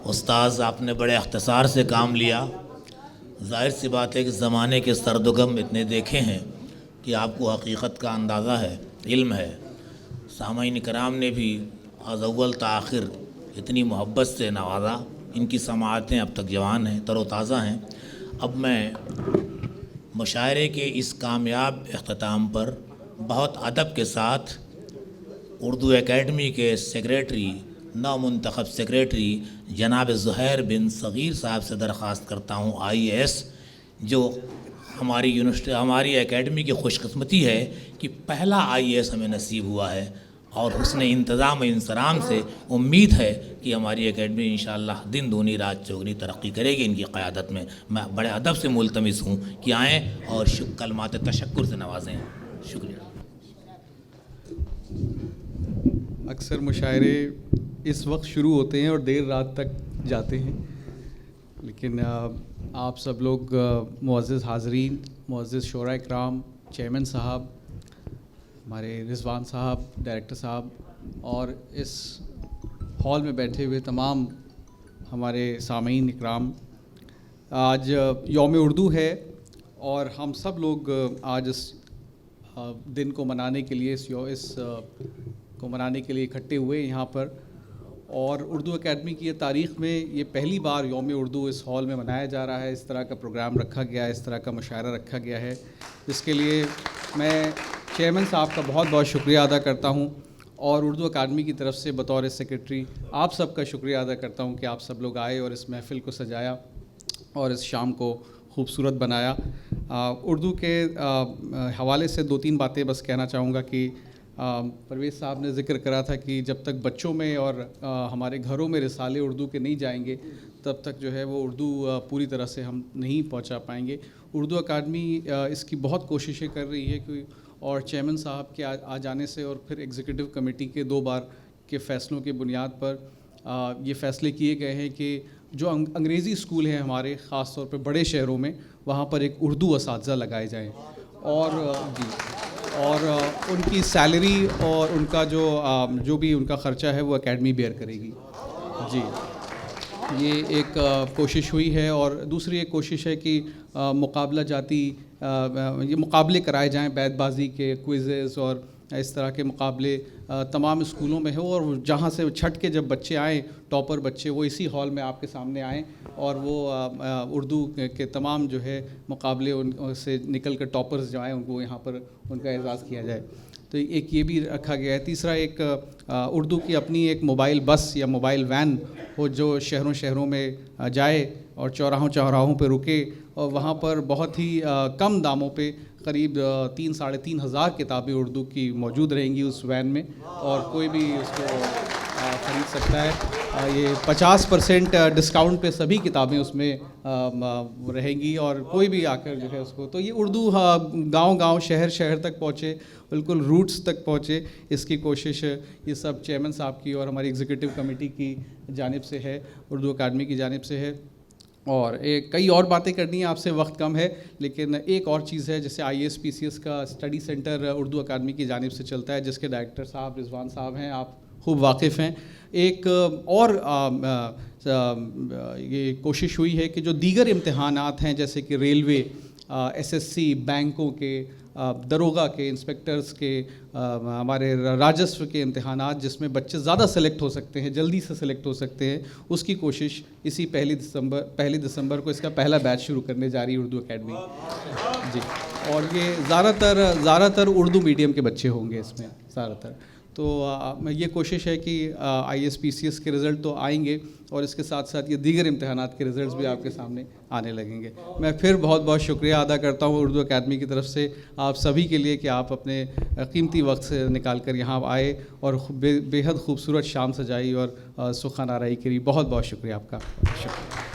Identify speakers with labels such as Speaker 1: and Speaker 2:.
Speaker 1: استاذ آپ نے بڑے اختصار سے کام لیا. ظاہر سی بات ہے کہ زمانے کے سرد و غم اتنے دیکھے ہیں کہ آپ کو حقیقت کا اندازہ ہے، علم ہے. سامعین کرام نے بھی از اول تا آخر اتنی محبت سے نوازا. ان کی سماعتیں اب تک جوان ہیں، تر و تازہ ہیں. اب میں مشاعرے کے اس کامیاب اختتام پر بہت ادب کے ساتھ اردو اکیڈمی کے سیکریٹری، نو منتخب سیکریٹری جناب زہیر بن صغیر صاحب سے درخواست کرتا ہوں، IAS، جو ہماری یونیورسٹی، ہماری اکیڈمی کی خوش قسمتی ہے کہ پہلا IAS ہمیں نصیب ہوا ہے، اور حسن انتظام و انصرام سے امید ہے کہ ہماری اکیڈمی انشاءاللہ دن دونی رات چوگنی ترقی کرے گی. ان کی قیادت میں میں بڑے ادب سے ملتمس ہوں کہ آئیں اور کلمات تشکر سے نوازیں. شکریہ.
Speaker 2: اکثر مشاعرے اس وقت شروع ہوتے ہیں اور دیر رات تک جاتے ہیں، لیکن آپ سب لوگ معزز حاضرین، معزز شعراء اکرام، چیئرمین صاحب، ہمارے رضوان صاحب، ڈائریکٹر صاحب، اور اس ہال میں بیٹھے ہوئے تمام ہمارے سامعین اکرام، آج یوم اردو ہے اور ہم سب لوگ آج اس دن کو منانے کے لیے، اس کو منانے کے لیے اکٹھے ہوئے یہاں پر. اور اردو اکیڈمی کی تاریخ میں یہ پہلی بار یوم اردو اس ہال میں منایا جا رہا ہے. اس طرح کا پروگرام رکھا گیا ہے، اس طرح کا مشاعرہ رکھا گیا ہے، جس کے لیے میں چیئرمین صاحب کا بہت بہت شکریہ ادا کرتا ہوں، اور اردو اکیڈمی کی طرف سے بطور سیکریٹری آپ سب کا شکریہ ادا کرتا ہوں کہ آپ سب لوگ آئے اور اس محفل کو سجایا اور اس شام کو خوبصورت بنایا. اردو کے حوالے سے 2-3 باتیں بس کہنا چاہوں گا کہ پرویز صاحب نے ذکر کرا تھا کہ جب تک بچوں میں اور ہمارے گھروں میں رسالے اردو کے نہیں جائیں گے تب تک جو ہے وہ اردو پوری طرح سے ہم نہیں پہنچا پائیں گے. اردو اکیڈمی اس کی بہت کوششیں کر رہی ہے کہ، اور چیئرمین صاحب کے آ جانے سے اور پھر ایگزیکٹو کمیٹی کے 2 بار کے فیصلوں کی بنیاد پر یہ فیصلے کیے گئے ہیں کہ جو انگریزی اسکول ہیں ہمارے، خاص طور پہ بڑے شہروں میں، وہاں پر ایک اردو اساتذہ لگائے جائیں، اور ان کی سیلری اور ان کا جو بھی ان کا خرچہ ہے وہ اکیڈمی بیئر کرے گی. جی، یہ ایک کوشش ہوئی ہے. اور دوسری ایک کوشش ہے کہ مقابلہ جاتی یہ مقابلے کرائے جائیں، بیت بازی کے کوئزز اور اس طرح کے مقابلے تمام اسکولوں میں ہو، اور جہاں سے چھٹ کے جب بچے آئیں، ٹاپر بچے، وہ اسی ہال میں آپ کے سامنے آئیں اور وہ اردو کے تمام جو ہے مقابلے ان سے نکل کر ٹاپرز جو آئیں ان کو یہاں پر ان کا اعزاز کیا جائے. تو ایک یہ بھی رکھا گیا ہے. تیسرا ایک اردو کی اپنی ایک موبائل بس یا موبائل وین ہو جو شہروں میں جائے اور چوراہوں پہ رکے، اور وہاں پر بہت ہی کم داموں پہ قریب 3-3.5 ہزار کتابیں اردو کی موجود رہیں گی اس وین میں، اور کوئی بھی اس کو خرید سکتا ہے. یہ 50% ڈسکاؤنٹ پہ سبھی کتابیں اس میں رہیں گی، اور کوئی بھی آ کر جو ہے اس کو، تو یہ اردو گاؤں شہر تک پہنچے، بالکل روٹس تک پہنچے، اس کی کوشش یہ سب چیئرمین صاحب کی اور ہماری ایگزیکٹو کمیٹی کی جانب سے ہے، اردو اکیڈمی کی جانب سے ہے. اور کئی اور باتیں کرنی ہیں، آپ سے وقت کم ہے، لیکن ایک اور چیز ہے، جیسے IAS PCS کا اسٹڈی سینٹر اردو اکیڈمی کی جانب سے چلتا ہے، جس کے ڈائریکٹر صاحب رضوان صاحب ہیں، آپ خوب واقف ہیں. ایک اور یہ کوشش ہوئی ہے کہ جو دیگر امتحانات ہیں، جیسے کہ ریلوے، SSC، بینکوں کے، دروغہ کے، انسپیکٹرز کے، ہمارے راجسو کے امتحانات، جس میں بچے زیادہ سلیکٹ ہو سکتے ہیں، جلدی سے سلیکٹ ہو سکتے ہیں، اس کی کوشش اسی 1 دسمبر کو اس کا پہلا بیچ شروع کرنے جا رہی ہے اردو اکیڈمی. جی، اور یہ زیادہ تر اردو میڈیم کے بچے ہوں گے اس میں زیادہ تر. تو یہ کوشش ہے کہ IAS PCS کے رزلٹ تو آئیں گے، اور اس کے ساتھ ساتھ یہ دیگر امتحانات کے رزلٹس بھی آپ کے سامنے آنے لگیں گے. میں پھر بہت بہت شکریہ ادا کرتا ہوں اردو اکیڈمی کی طرف سے آپ سبھی کے لیے کہ آپ اپنے قیمتی وقت سے نکال کر یہاں آئے اور بے حد خوبصورت شام سجائی اور سخن آرائی کری. بہت بہت شکریہ آپ کا. شکریہ.